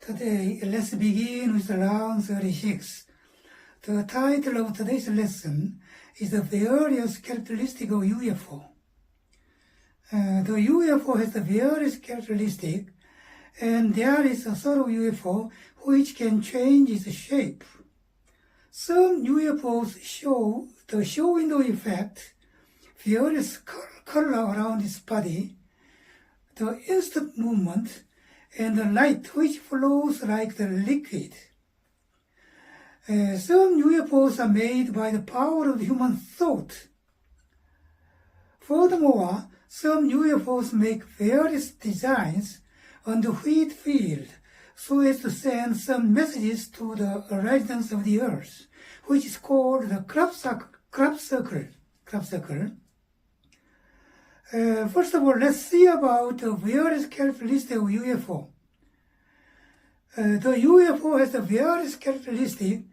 Today, let's begin with round 36. The title of today's lesson is The Various Characteristics of UFO. The UFO has the various characteristics, and there is a sort of UFO which can change its shape. Some UFOs show the show window effect, various color around its body, the instant movement, and the light which flows like the liquid. Some UFOs are made by the power of human thought. Furthermore, some UFOs make various designs on the wheat field so as to send some messages to the residents of the earth, which is called the crop circle. First of all, let's see about the various characteristics of UFO. The UFO has the various characteristics,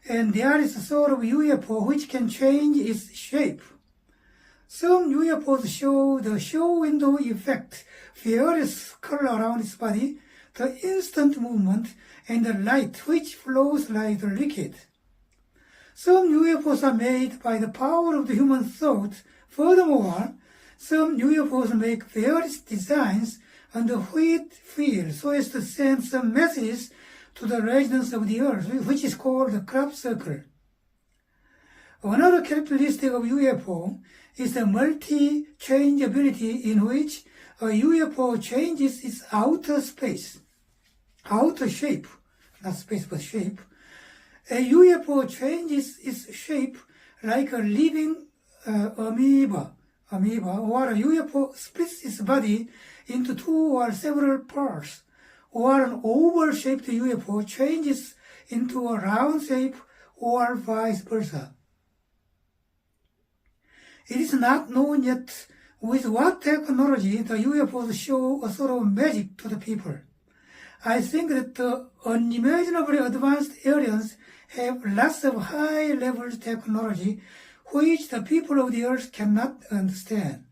and there is a sort of UFO which can change its shape. Some UFOs show the show window effect, various color around its body, the instant movement, and the light which flows like the liquid. Some UFOs are made by the power of the human thought. Furthermore, some UFOs make various designs on the wheat field so as to send some messages to the residents of the earth, which is called the crop circle. Another characteristic of UFO is the multi-changeability, in which a UFO changes its outer shape, not space but shape. A UFO changes its shape like a living amoeba, or a UFO splits its body into two or several parts, or an oval-shaped UFO changes into a round shape, or vice versa. It is not known yet with what technology the UFOs show a sort of magic to the people. I think that the unimaginably advanced aliens have lots of high-level technology which the people of the earth cannot understand.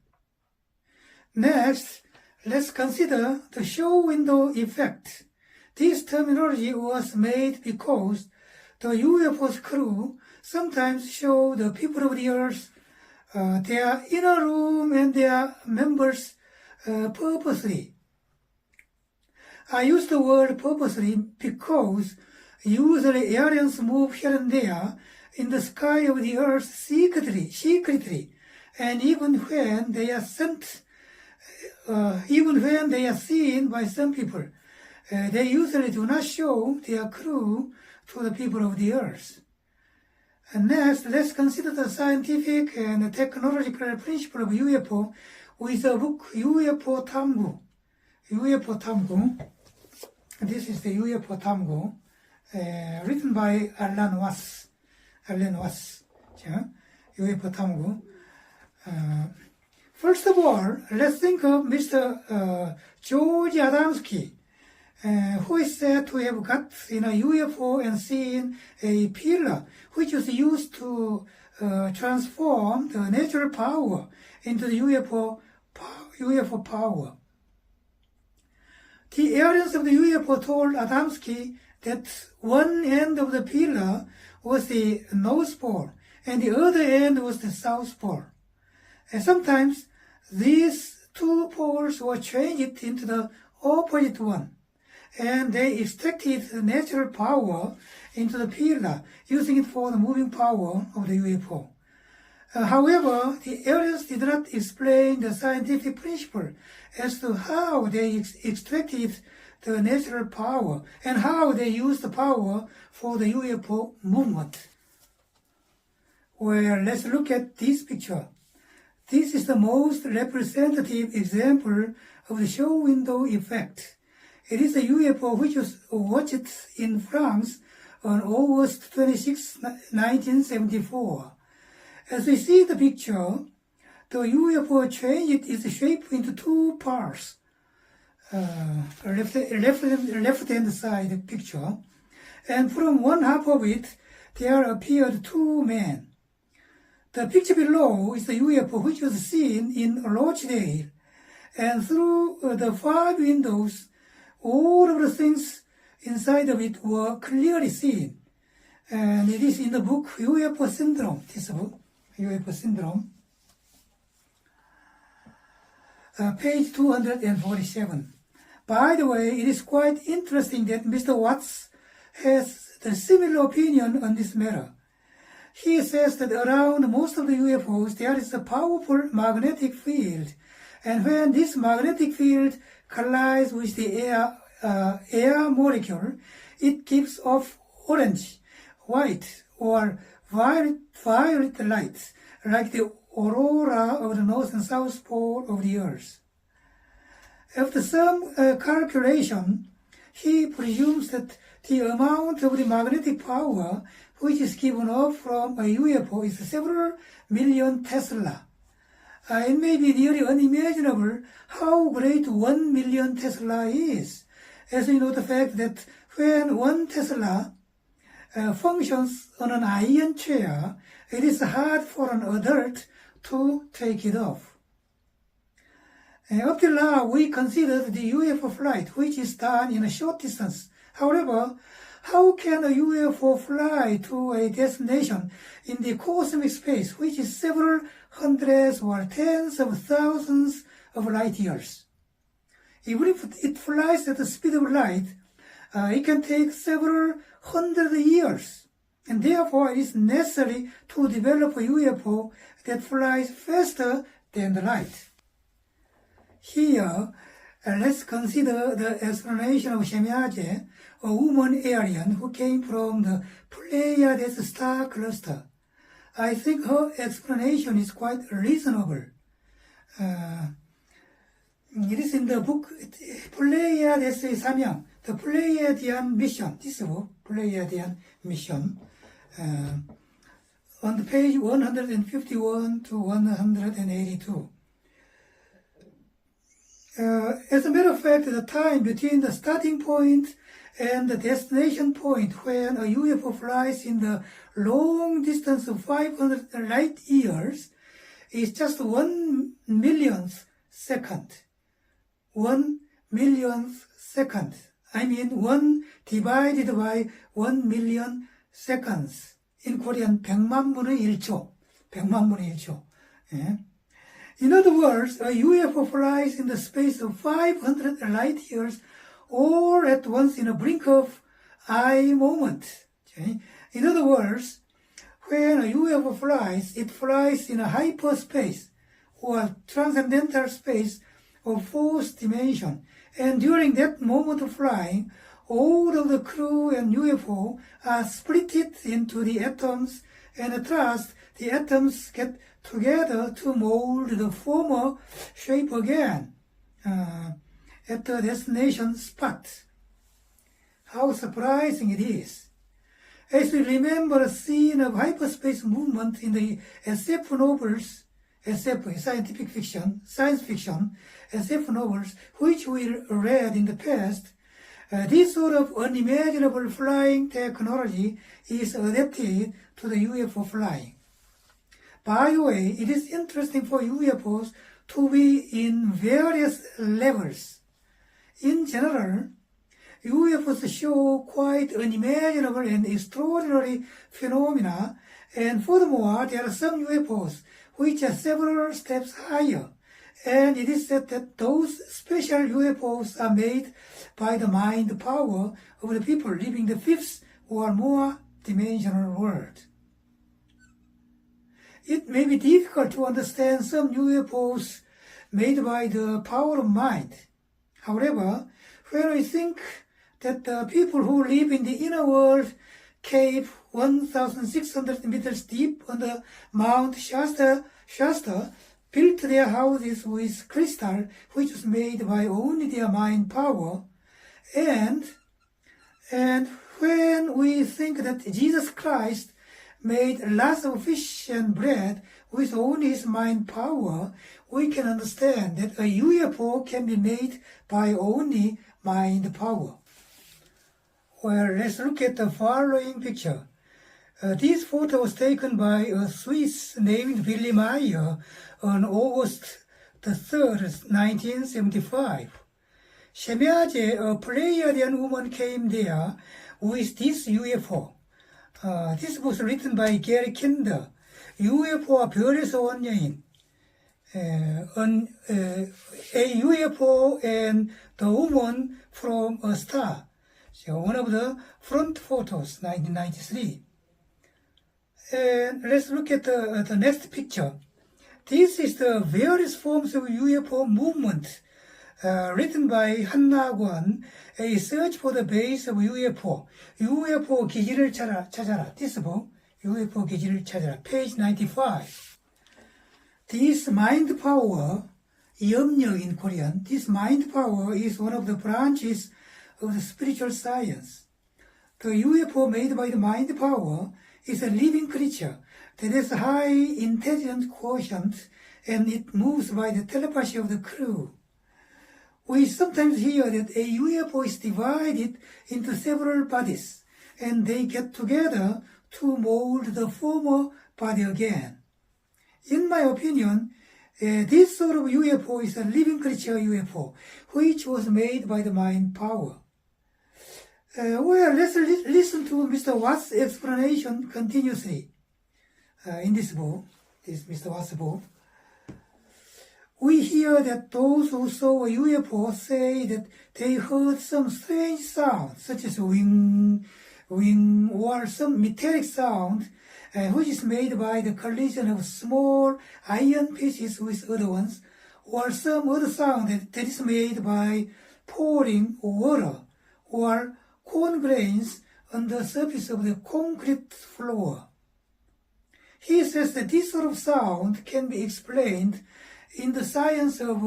Next, let's consider the show window effect. This terminology was made because the UFO's crew sometimes show the people of the earth their inner room and their members purposely. I use the word purposely because usually aliens move here and there in the sky of the earth secretly, and even when they are seen by some people, they usually do not show their crew to the people of the earth. And next, let's consider the scientific and technological principle of UFO with the book UFO 탐구. This is the UFO 탐구, written by Alan Watts. UFO 탐구. First of all, let's think of Mr. George Adamski, who is said to have got in a UFO and seen a pillar which was used to transform the natural power into the UFO power. The aliens of the UFO told Adamski that one end of the pillar was the North Pole and the other end was the South Pole. And sometimes these two poles were changed into the opposite one, and they extracted the natural power into the pillar, using it for the moving power of the UFO. However, the aliens did not explain the scientific principle as to how they extracted the natural power and how they used the power for the UFO movement. Well, let's look at this picture. This is the most representative example of the show window effect. It is a UFO which was watched in France on August 26, 1974. As we see the picture, the UFO changed its shape into two parts. Left-hand side picture, and from one half of it, there appeared two men. The picture below is the UFO which was seen in Rochdale, and through the 5 windows, all of the things inside of it were clearly seen. And it is in the book UFO Syndrome, this book, UFO Syndrome, page 247. By the way, it is quite interesting that Mr. Watts has the similar opinion on this matter. He says that around most of the UFOs there is a powerful magnetic field, and when this magnetic field collides with the air molecule, it gives off orange, white, or violet lights, like the aurora of the north and south pole of the Earth. After some calculation, he presumes that the amount of the magnetic power which is given off from a UFO is several million Tesla. It may be nearly unimaginable how great 1 million Tesla is, as we know the fact that when 1 Tesla functions on an iron chair, it is hard for an adult to take it off. Up till now, we considered the UFO flight, which is done in a short distance. However, how can a UFO fly to a destination in the cosmic space, which is several hundreds or tens of thousands of light years? Even if it flies at the speed of light, it can take several hundred years, and therefore it is necessary to develop a UFO that flies faster than the light. Here, let's consider the explanation of Shemiaje, a woman alien who came from the Pleiades star cluster. I think her explanation is quite reasonable. It is in the book Pleiades Samyang, the Pleiadian mission. This book, Pleiadian mission, on the page 151 to 182. As a matter of fact, the time between the starting point and the destination point when a UFO flies in the long distance of 500 light years is just 1 millionth second. 1 millionth second. I mean 1 divided by 1 million seconds. In Korean, 100만분의 1초. 100만분의 1초. 예. In other words, a UFO flies in the space of 500 light years all at once in a blink of eye moment. Okay? In other words, when a UFO flies, it flies in a hyperspace or transcendental space of fourth dimension. And during that moment of flying, all of the crew and UFO are split into the atoms, and at last the atoms get together to mold the former shape again at the destination spot. How surprising it is. As we remember a scene of hyperspace movement in the SF novels, SF, scientific fiction, science fiction, SF novels, which we read in the past, this sort of unimaginable flying technology is adapted to the UFO flying. By the way, it is interesting for UFOs to be in various levels. In general, UFOs show quite unimaginable and extraordinary phenomena, and furthermore, there are some UFOs which are several steps higher, and it is said that those special UFOs are made by the mind power of the people living the fifth or more dimensional world. It may be difficult to understand some UFOs made by the power of mind. However, when we think that the people who live in the inner world cave 1,600 meters deep under Mount Shasta built their houses with crystal, which was made by only their mind power, and when we think that Jesus Christ made lots of fish and bread with only his mind power, we can understand that a UFO can be made by only mind power. Well, let's look at the following picture. This photo was taken by a Swiss named Willy Meyer on August the 3rd, 1975. Shemiaje, a Pleiadian woman, came there with this UFO. This was written by Gary Kinder. UFO와 별에서 온 여인. A UFO and the woman from a star. So one of the front photos, 1993. And let's look at the next picture. This is the various forms of UFO movement written by Hannah Kwon, A Search for the Base of UFO. UFO 기지를 찾아라. This book, UFO 기지를 찾아라. Page 95. This mind power, 염력 in Korean, this mind power is one of the branches of the spiritual science. The UFO made by the mind power is a living creature that has a high intelligence quotient, and it moves by the telepathy of the crew. We sometimes hear that a UFO is divided into several bodies, and they get together to mold the former body again. In my opinion, this sort of UFO is a living creature UFO, which was made by the mind power. Well, let's listen to Mr. Watt's explanation continuously in this book, this Mr. Watt's book. We hear that those who saw a UFO say that they heard some strange sound, such as wing, or some metallic sound, which is made by the collision of small iron pieces with other ones, or some other sound that is made by pouring water or corn grains on the surface of the concrete floor. He says that this sort of sound can be explained in the science of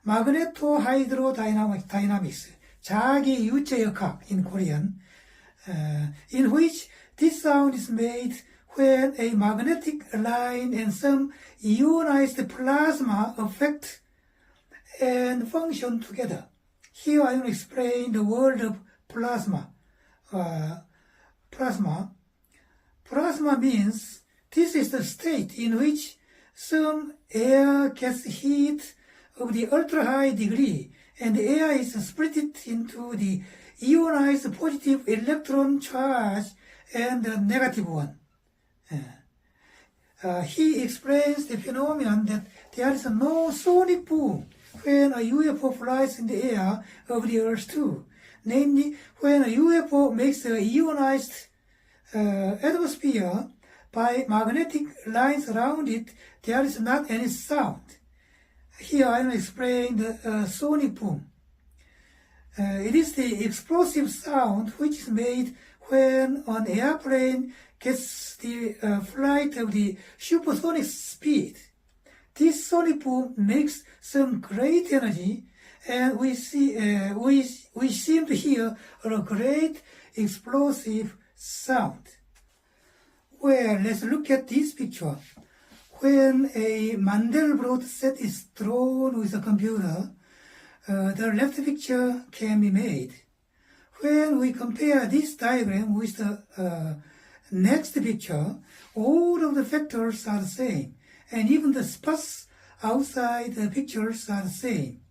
magnetohydrodynamics, 자기 유체역학 in Korean, in which this sound is made when a magnetic line and some ionized plasma affect and function together. Here I will explain the word of plasma. Plasma means this is the state in which some air gets heat of the ultra-high degree, and the air is split into the ionized positive electron charge and the negative one. He explains the phenomenon that there is no sonic boom when a UFO flies in the air over the Earth too. Namely, when a UFO makes a ionized atmosphere by magnetic lines around it, there is not any sound. Here I will explain the sonic boom. It is the explosive sound which is made when an airplane gets the flight of the supersonic speed. This sonic boom makes some great energy, and we seem to hear a great explosive sound. Well, let's look at this picture. When a Mandelbrot set is drawn with a computer, the left picture can be made. When we compare this diagram with the next picture, all of the factors are the same, and even the spots outside the pictures are the same.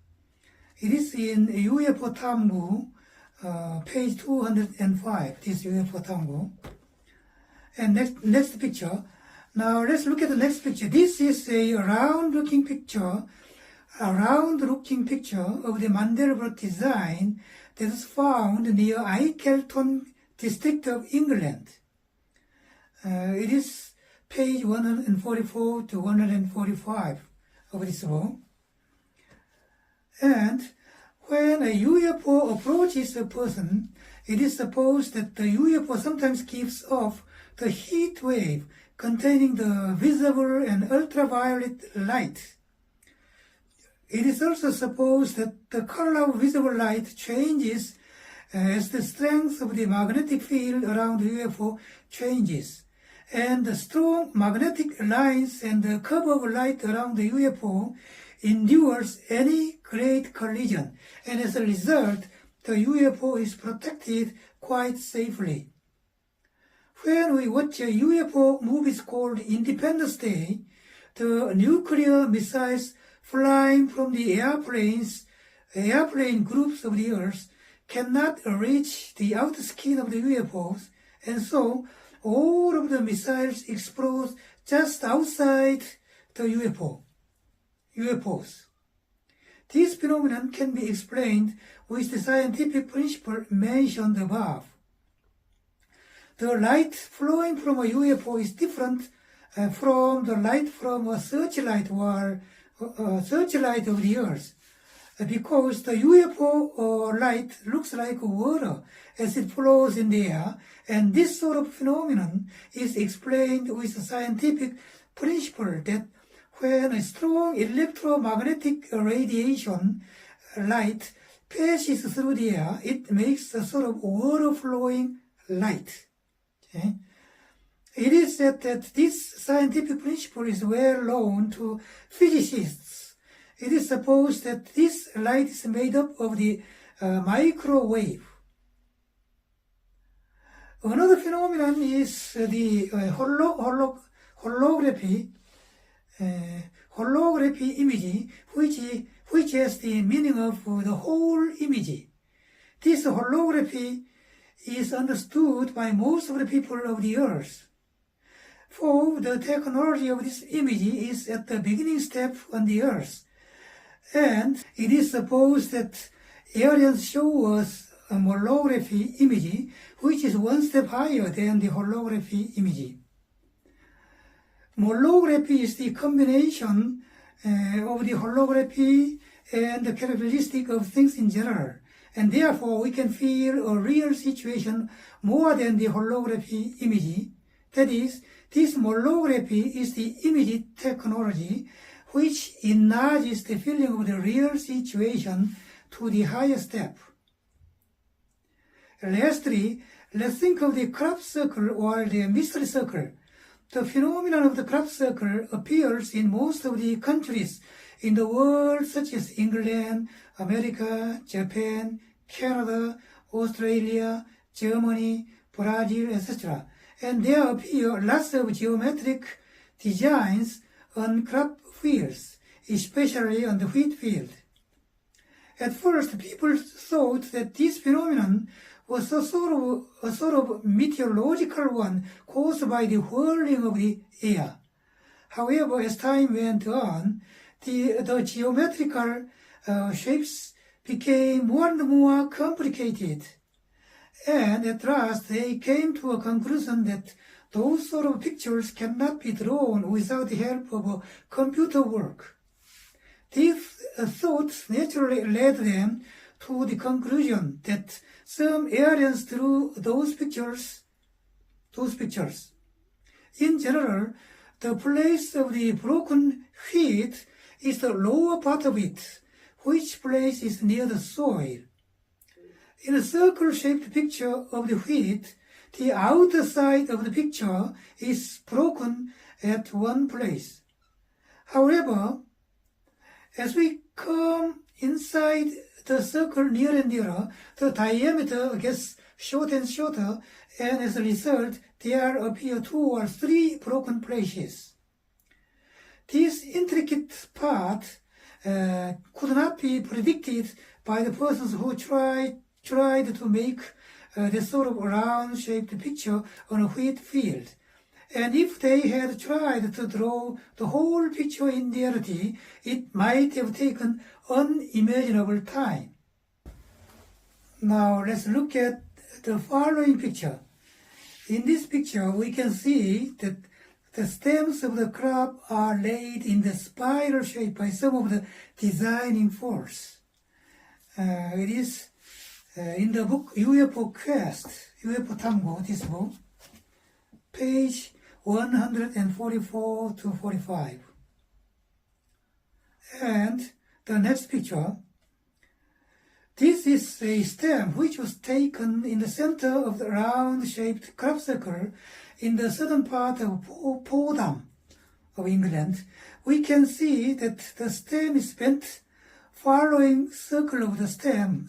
It is in UFO 탐구, page 205, this UFO 탐구. And next picture. Now let's look at the next picture. This is a round-looking picture of the Mandelbrot design that is found near Ikelton district of England. It is page 144 to 145 of this book. And when a UFO approaches a person, it is supposed that the UFO sometimes gives off the heat wave containing the visible and ultraviolet light. It is also supposed that the color of visible light changes as the strength of the magnetic field around the UFO changes, and the strong magnetic lines and the curve of light around the UFO endures any great collision, and as a result, the UFO is protected quite safely. When we watch a UFO movies called Independence Day, the nuclear missiles flying from the airplanes airplane groups of the Earth cannot reach the outer skin of the UFOs, and so all of the missiles explode just outside the UFOs. This phenomenon can be explained with the scientific principle mentioned above. The light flowing from a UFO is different from the light from a searchlight or searchlight of the Earth, because the UFO light looks like water as it flows in the air, and this sort of phenomenon is explained with the scientific principle that when a strong electromagnetic radiation light passes through the air, it makes a sort of water-flowing light. Okay? It is said that this scientific principle is well known to physicists. It is supposed that this light is made up of the microwave. Another phenomenon is the holography image, which has the meaning of the whole image. This holography is understood by most of the people of the Earth. For the technology of this image is at the beginning step on the Earth, and it is supposed that aliens show us a holography image which is one step higher than the holography image. Holography is the combination of the holography and the characteristic of things in general, and therefore we can feel a real situation more than the holography image. That is, this holography is the image technology which enlarges the feeling of the real situation to the higher step. Lastly, let's think of the crop circle or the mystery circle. The phenomenon of the crop circle appears in most of the countries in the world, such as England, America, Japan, Canada, Australia, Germany, Brazil, etc. And there appear lots of geometric designs on crop fields, especially on the wheat field. At first, people thought that this phenomenon was a sort of meteorological one caused by the whirling of the air. However, as time went on, the geometrical shapes became more and more complicated. And at last, they came to a conclusion that those sort of pictures cannot be drawn without the help of computer work. These thoughts naturally led them to the conclusion that some aliens drew those pictures. In general, the place of the broken wheat is the lower part of it, which place is near the soil. In a circle-shaped picture of the wheat, the outer side of the picture is broken at one place. However, as we come inside the circle nearer and nearer, the diameter gets shorter and shorter, and as a result, there appear 2 or 3 broken places. This intricate part could not be predicted by the persons who tried to make this sort of round-shaped picture on a wheat field. And if they had tried to draw the whole picture in reality, it might have taken unimaginable time. Now let's look at the following picture. In this picture, we can see that the stems of the crop are laid in the spiral shape by some of the designing force. It is in the book UFO Quest, UFO 탐구, this book, page 144 to 45. And the next picture, this is a stem which was taken in the center of the round-shaped crop circle in the southern part of Futhermore of England. We can see that the stem is bent following circle of the stem.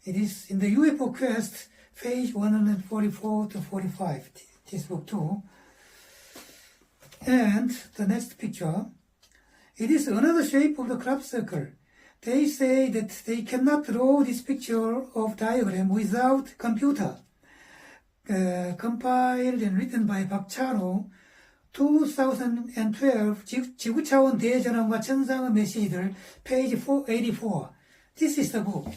It is in the UFO Quest, page 144 to 45, this book too. And the next picture, it is another shape of the crop circle. They say that they cannot draw this picture of diagram without computer. Compiled and written by 박찬호, 2012 지구차원 대전환과 천상의 메시지들, page 484. This is the book.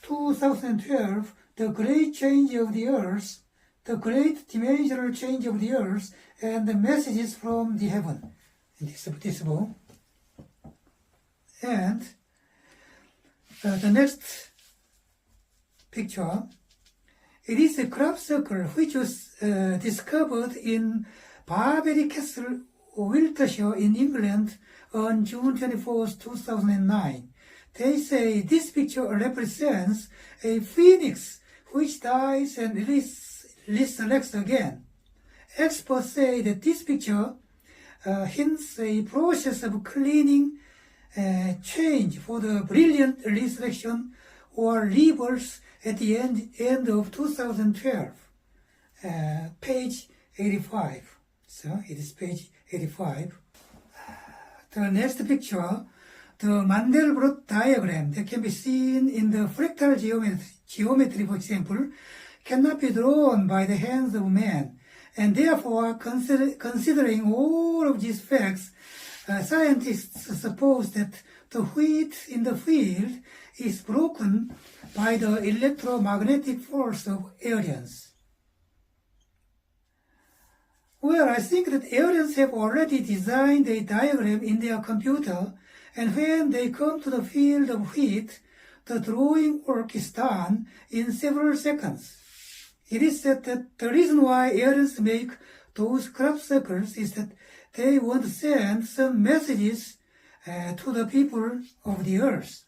2012, The Great Change of the Earth, The Great Dimensional Change of the Earth, and the Messages from the Heaven. This book. And the next picture, it is a crop circle which was discovered in Barbary Castle, Wiltshire in England on June 24, 2009. They say this picture represents a phoenix which dies and resurrects again. Experts say that this picture hints a process of cleaning change for the brilliant resurrection or rebirth at the end of 2012. Page 85. So it is page 85. The next picture, the Mandelbrot diagram that can be seen in the fractal geometry, for example, cannot be drawn by the hands of man. And therefore, considering all of these facts, scientists suppose that the wheat in the field is broken by the electromagnetic force of aliens. Well, I think that aliens have already designed a diagram in their computer, and when they come to the field of wheat, the drawing work is done in several seconds. It is said that the reason why aliens make those crop circles is that they want to send some messages to the people of the earth.